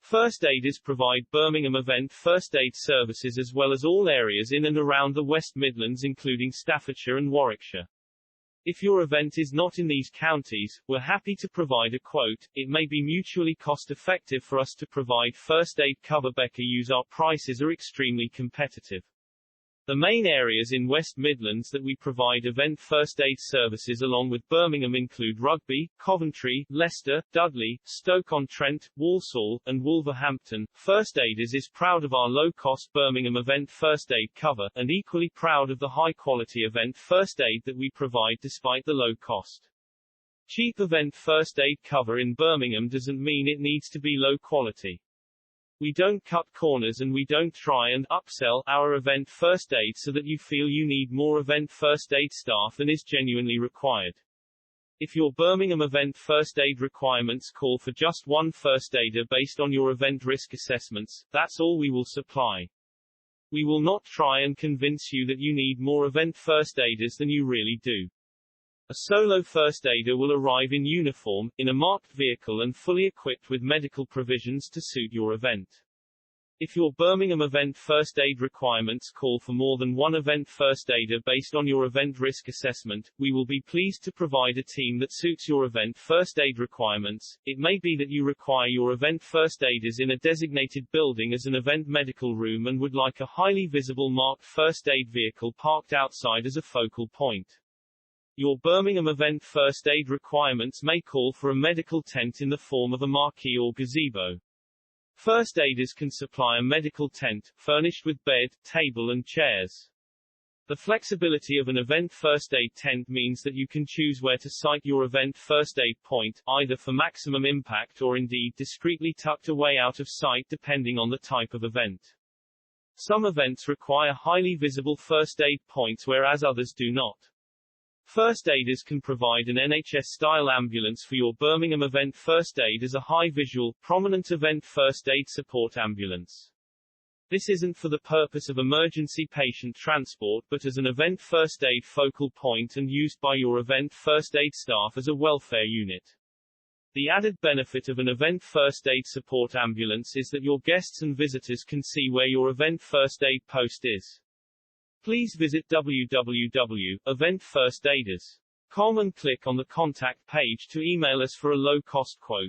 First aiders provide Birmingham Event First Aid services as well as all areas in and around the West Midlands including Staffordshire and Warwickshire. If your event is not in these counties, we're happy to provide a quote. It may be mutually cost-effective for us to provide first aid cover. Becker use our prices are extremely competitive. The main areas in West Midlands that we provide event first aid services along with Birmingham include Rugby, Coventry, Leicester, Dudley, Stoke-on-Trent, Walsall, and Wolverhampton. First Aiders is proud of our low-cost Birmingham event first aid cover, and equally proud of the high-quality event first aid that we provide despite the low cost. Cheap event first aid cover in Birmingham doesn't mean it needs to be low quality. We don't cut corners and we don't try and upsell our event first aid so that you feel you need more event first aid staff than is genuinely required. If your Birmingham event first aid requirements call for just one first aider based on your event risk assessments, that's all we will supply. We will not try and convince you that you need more event first aiders than you really do. A solo first aider will arrive in uniform, in a marked vehicle and fully equipped with medical provisions to suit your event. If your Birmingham event first aid requirements call for more than one event first aider based on your event risk assessment, we will be pleased to provide a team that suits your event first aid requirements. It may be that you require your event first aiders in a designated building as an event medical room and would like a highly visible marked first aid vehicle parked outside as a focal point. Your Birmingham event first aid requirements may call for a medical tent in the form of a marquee or gazebo. First aiders can supply a medical tent, furnished with bed, table and chairs. The flexibility of an event first aid tent means that you can choose where to site your event first aid point, either for maximum impact or indeed discreetly tucked away out of sight depending on the type of event. Some events require highly visible first aid points whereas others do not. First aiders can provide an NHS-style ambulance for your Birmingham event first aid as a high-visual, prominent event first aid support ambulance. This isn't for the purpose of emergency patient transport but as an event first aid focal point and used by your event first aid staff as a welfare unit. The added benefit of an event first aid support ambulance is that your guests and visitors can see where your event first aid post is. Please visit www.eventfirstaiders.com and click on the contact page to email us for a low-cost quote.